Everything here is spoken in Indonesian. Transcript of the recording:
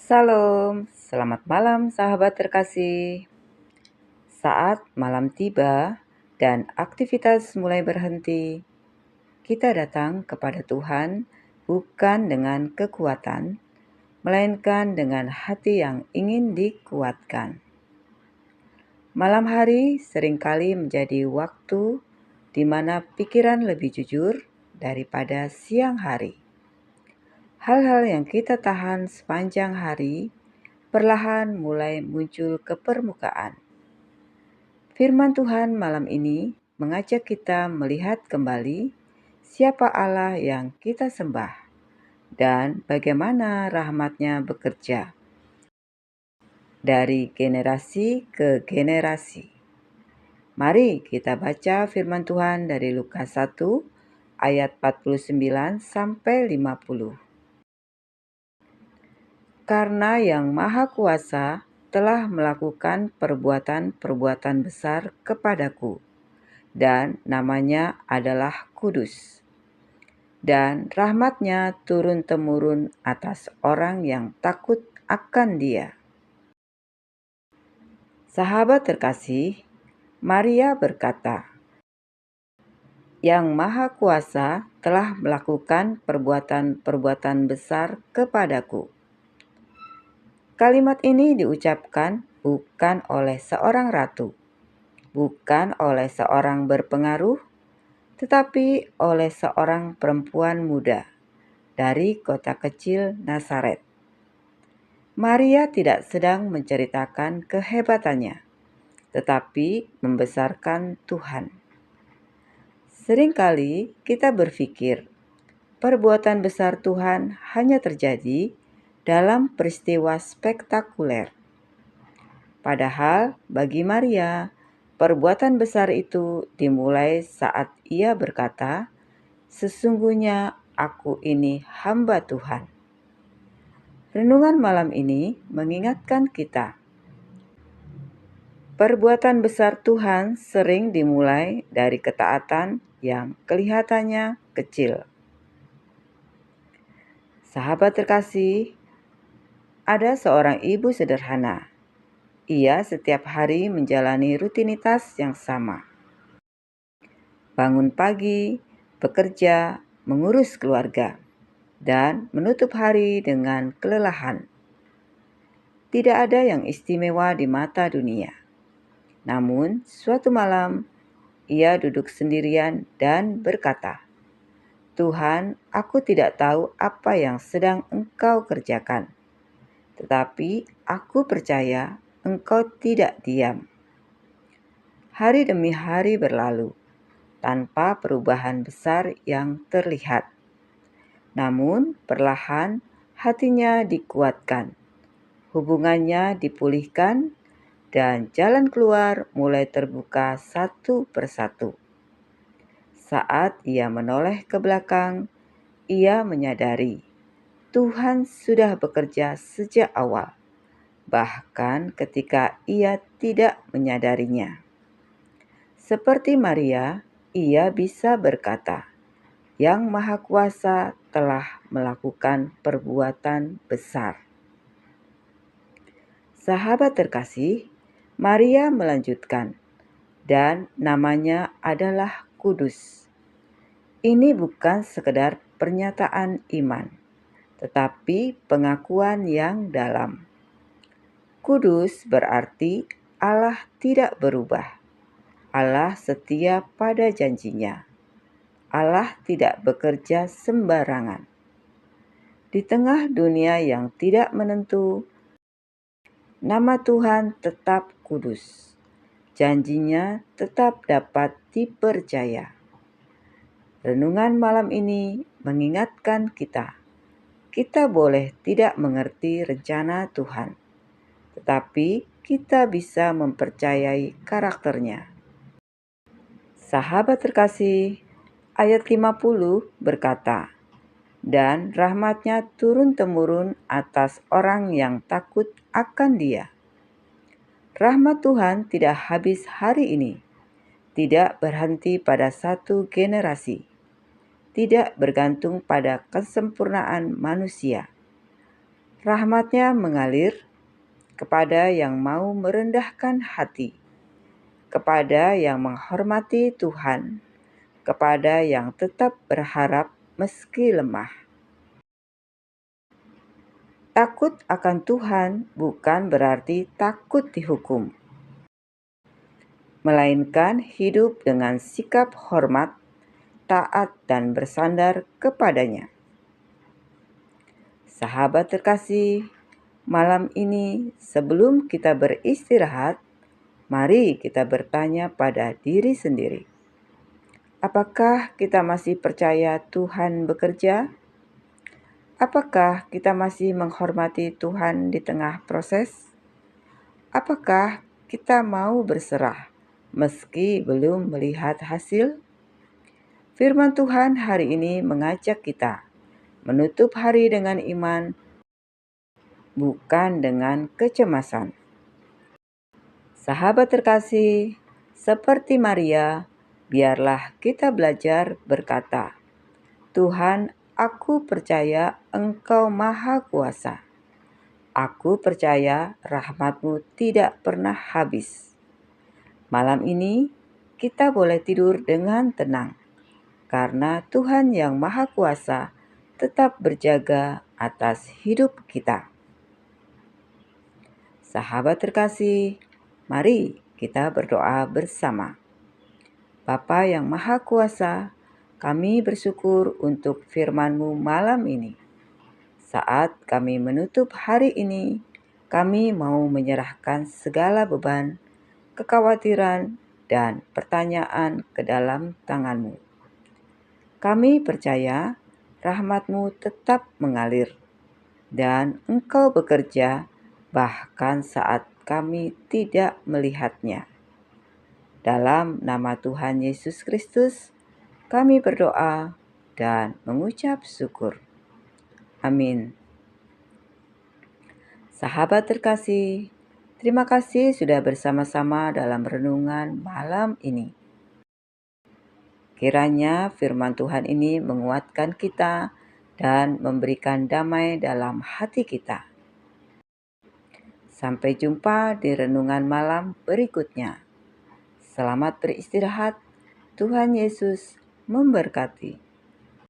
Salam, selamat malam sahabat terkasih. Saat malam tiba dan aktivitas mulai berhenti, kita datang kepada Tuhan bukan dengan kekuatan, melainkan dengan hati yang ingin dikuatkan. Malam hari seringkali menjadi waktu di mana pikiran lebih jujur daripada siang hari. Hal-hal yang kita tahan sepanjang hari perlahan mulai muncul ke permukaan. Firman Tuhan malam ini mengajak kita melihat kembali siapa Allah yang kita sembah dan bagaimana rahmat-Nya bekerja dari generasi ke generasi. Mari kita baca firman Tuhan dari Lukas 1 ayat 49 sampai 50. Karena Yang Maha Kuasa telah melakukan perbuatan-perbuatan besar kepadaku, dan namanya adalah kudus. Dan rahmat-Nya turun-temurun atas orang yang takut akan Dia. Sahabat terkasih, Maria berkata, Yang Maha Kuasa telah melakukan perbuatan-perbuatan besar kepadaku. Kalimat ini diucapkan bukan oleh seorang ratu, bukan oleh seorang berpengaruh, tetapi oleh seorang perempuan muda dari kota kecil Nazaret. Maria tidak sedang menceritakan kehebatannya, tetapi membesarkan Tuhan. Seringkali kita berpikir perbuatan besar Tuhan hanya terjadi dalam peristiwa spektakuler. Padahal bagi Maria, perbuatan besar itu dimulai saat ia berkata, "Sesungguhnya aku ini hamba Tuhan." Renungan malam ini mengingatkan kita, perbuatan besar Tuhan sering dimulai dari ketaatan yang kelihatannya kecil. Sahabat terkasih, ada seorang ibu sederhana. Ia setiap hari menjalani rutinitas yang sama. Bangun pagi, bekerja, mengurus keluarga, dan menutup hari dengan kelelahan. Tidak ada yang istimewa di mata dunia. Namun, suatu malam, ia duduk sendirian dan berkata, "Tuhan, aku tidak tahu apa yang sedang Engkau kerjakan, tetapi aku percaya Engkau tidak diam." Hari demi hari berlalu, tanpa perubahan besar yang terlihat. Namun, perlahan hatinya dikuatkan, hubungannya dipulihkan, dan jalan keluar mulai terbuka satu persatu. Saat ia menoleh ke belakang, ia menyadari Tuhan sudah bekerja sejak awal, bahkan ketika ia tidak menyadarinya. Seperti Maria, ia bisa berkata, Yang Maha Kuasa telah melakukan perbuatan besar. Sahabat terkasih, Maria melanjutkan, dan namanya adalah kudus. Ini bukan sekedar pernyataan iman, tetapi pengakuan yang dalam. Kudus berarti Allah tidak berubah. Allah setia pada janjinya. Allah tidak bekerja sembarangan. Di tengah dunia yang tidak menentu, nama Tuhan tetap kudus. Janjinya tetap dapat dipercaya. Renungan malam ini mengingatkan kita boleh tidak mengerti rencana Tuhan, tetapi kita bisa mempercayai karakternya. Sahabat terkasih, ayat 50 berkata, "Dan rahmat-Nya turun-temurun atas orang yang takut akan Dia." Rahmat Tuhan tidak habis hari ini, tidak berhenti pada satu generasi, tidak bergantung pada kesempurnaan manusia. Rahmat-Nya mengalir kepada yang mau merendahkan hati, kepada yang menghormati Tuhan, kepada yang tetap berharap meski lemah. Takut akan Tuhan bukan berarti takut dihukum, melainkan hidup dengan sikap hormat, taat, dan bersandar kepadanya. Sahabat terkasih, malam ini sebelum kita beristirahat, mari kita bertanya pada diri sendiri. Apakah kita masih percaya Tuhan bekerja? Apakah kita masih menghormati Tuhan di tengah proses? Apakah kita mau berserah meski belum melihat hasil? Firman Tuhan hari ini mengajak kita menutup hari dengan iman, bukan dengan kecemasan. Sahabat terkasih, seperti Maria, biarlah kita belajar berkata, "Tuhan, aku percaya Engkau Maha Kuasa. Aku percaya rahmat-Mu tidak pernah habis." Malam ini, kita boleh tidur dengan tenang, karena Tuhan yang Maha Kuasa tetap berjaga atas hidup kita. Sahabat terkasih, mari kita berdoa bersama. Bapa yang Maha Kuasa, kami bersyukur untuk firman-Mu malam ini. Saat kami menutup hari ini, kami mau menyerahkan segala beban, kekhawatiran, dan pertanyaan ke dalam tangan-Mu. Kami percaya rahmat-Mu tetap mengalir, dan Engkau bekerja bahkan saat kami tidak melihatnya. Dalam nama Tuhan Yesus Kristus, kami berdoa dan mengucap syukur. Amin. Sahabat terkasih, terima kasih sudah bersama-sama dalam renungan malam ini. Kiranya firman Tuhan ini menguatkan kita dan memberikan damai dalam hati kita. Sampai jumpa di renungan malam berikutnya. Selamat beristirahat. Tuhan Yesus memberkati.